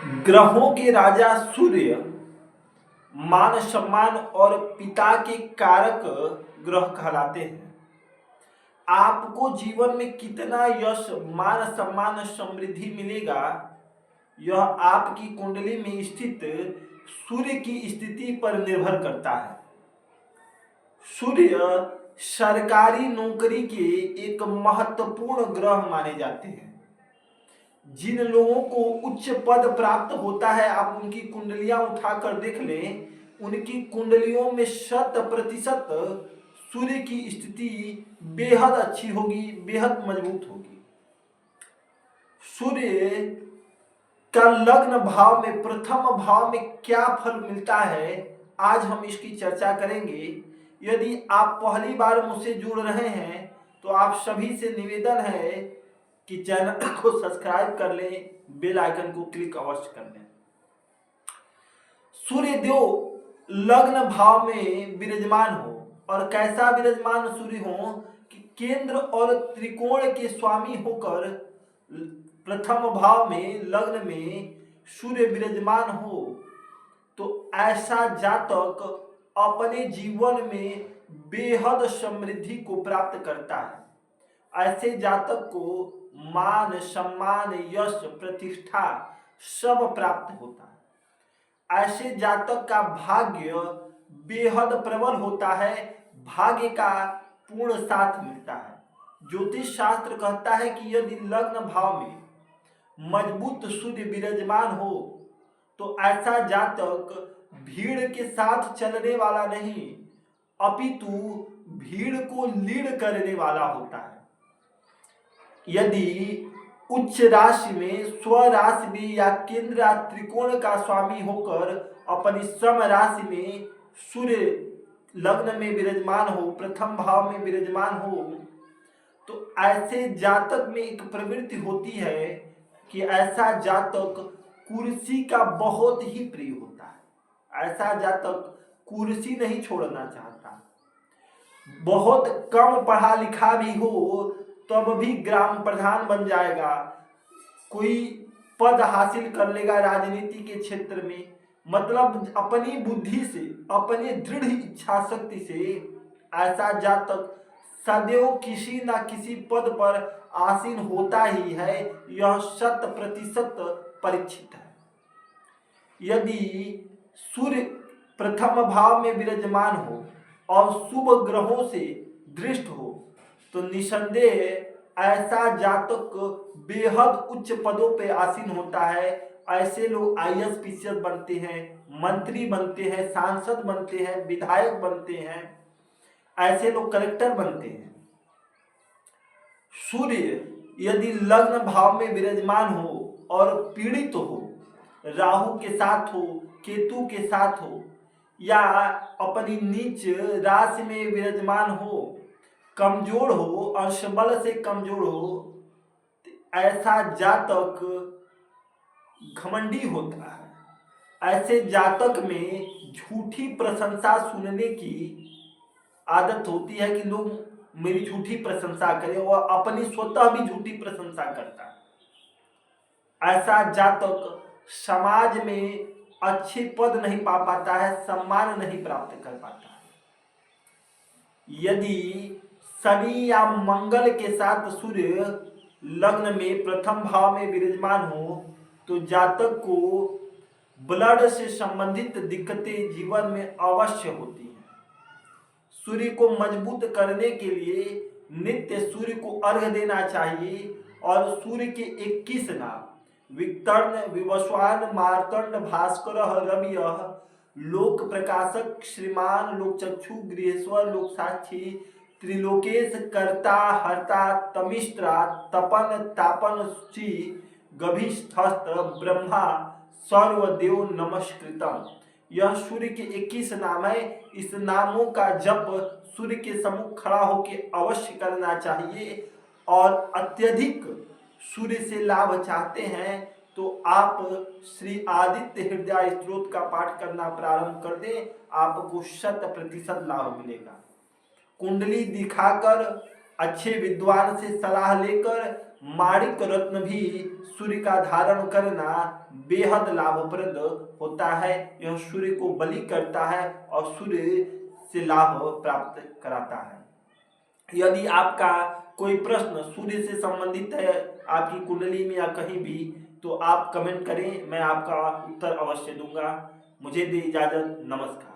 ग्रहों के राजा सूर्य मान सम्मान और पिता के कारक ग्रह कहलाते हैं। आपको जीवन में कितना यश मान सम्मान समृद्धि मिलेगा, यह आपकी कुंडली में स्थित सूर्य की स्थिति पर निर्भर करता है। सूर्य सरकारी नौकरी के एक महत्वपूर्ण ग्रह माने जाते हैं। जिन लोगों को उच्च पद प्राप्त होता है, आप उनकी कुंडलियां उठाकर देख लें, उनकी कुंडलियों में 100% सूर्य की स्थिति बेहद अच्छी होगी, बेहद मजबूत होगी। सूर्य का लग्न भाव में, प्रथम भाव में क्या फल मिलता है, आज हम इसकी चर्चा करेंगे। यदि आप पहली बार मुझसे जुड़ रहे हैं तो आप सभी से निवेदन है कि चैनल को सब्सक्राइब कर लें, बेल आइकन को क्लिक अवश्य कर लें। सूर्य देव लग्न भाव में विराजमान हो, और कैसा विराजमान सूर्य हो कि केंद्र और त्रिकोण के स्वामी होकर प्रथम भाव में लग्न में सूर्य विराजमान हो, तो ऐसा जातक अपने जीवन में बेहद समृद्धि को प्राप्त करता है। ऐसे जातक को मान सम्मान यश प्रतिष्ठा सब प्राप्त होता है। ऐसे जातक का भाग्य बेहद प्रबल होता है, भाग्य का पूर्ण साथ मिलता है। ज्योतिष शास्त्र कहता है कि यदि लग्न भाव में मजबूत सूर्य विराजमान हो तो ऐसा जातक भीड़ के साथ चलने वाला नहीं, अपितु भीड़ को लीड करने वाला होता है। यदि उच्च राशि में, स्वराशि में या केंद्र या त्रिकोण का स्वामी होकर अपनी सम राशि में सूर्य लग्न में विराजमान हो, प्रथम भाव में विराजमान हो, तो ऐसे जातक में एक प्रवृत्ति होती है कि ऐसा जातक कुर्सी का बहुत ही प्रिय होता है। ऐसा जातक कुर्सी नहीं छोड़ना चाहता। बहुत कम पढ़ा लिखा भी हो तब भी ग्राम प्रधान बन जाएगा, कोई पद हासिल कर लेगा राजनीति के क्षेत्र में। मतलब अपनी बुद्धि से, अपनी दृढ़ इच्छा शक्ति से ऐसा जातक सदैव किसी ना किसी पद पर आसीन होता ही है, यह 100% परीक्षित है। यदि सूर्य प्रथम भाव में विराजमान हो और शुभ ग्रहों से दृष्ट हो तो निसंदेह ऐसा जातक बेहद उच्च पदों पे आसीन होता है। ऐसे लोग IAS PCS बनते हैं, मंत्री बनते हैं, सांसद बनते हैं, विधायक बनते हैं, ऐसे लोग कलेक्टर बनते हैं। सूर्य यदि लग्न भाव में विराजमान हो और पीड़ित हो, राहु के साथ हो, केतु के साथ हो, या अपनी नीच राशि में विराजमान हो, कमजोर हो, अंशबल से कमजोर हो, ऐसा जातक घमंडी होता है। ऐसे जातक में झूठी प्रशंसा सुनने की आदत होती है कि लोग मेरी झूठी प्रशंसा करें, और अपनी स्वतः भी झूठी प्रशंसा करता है। ऐसा जातक समाज में अच्छे पद नहीं पा पाता है, सम्मान नहीं प्राप्त कर पाता है। यदि शनि या मंगल के साथ सूर्य लग्न में प्रथम भाव में विराजमान हो तो जातक को ब्लड से संबंधित दिक्कतें जीवन में अवश्य होती हैं। सूर्य को मजबूत करने के लिए नित्य सूर्य को अर्घ्य देना चाहिए, और सूर्य के 21 नाम विकर्ण, विवस्वान, मार्तंड, भास्कर, रवियः, लोक प्रकाशक, श्रीमान, लोक चक्षु, गृहेश्वर, लोक साक्षी, त्रिलोकेश, कर्ता, हर्ता, तमिष्ट्रा, तपन, तापन, शुचि, गभीस्थस्थ, ब्रह्मा, सर्वदेव नमस्कृतम। यह सूर्य के 21 नाम है। इस नामों का जप सूर्य के सम्मुख खड़ा होकर अवश्य करना चाहिए। और अत्यधिक सूर्य से लाभ चाहते हैं तो आप श्री आदित्य हृदय स्तोत्र का पाठ करना प्रारंभ कर दें, आपको 100% लाभ मिलेगा। कुंडली दिखाकर, अच्छे विद्वान से सलाह लेकर, माणिक रत्न भी सूर्य का धारण करना बेहद लाभप्रद होता है। यह सूर्य को बलि करता है और सूर्य से लाभ प्राप्त कराता है। यदि आपका कोई प्रश्न सूर्य से संबंधित है आपकी कुंडली में या कहीं भी, तो आप कमेंट करें, मैं आपका उत्तर अवश्य दूंगा। मुझे दे इजाजत, नमस्कार।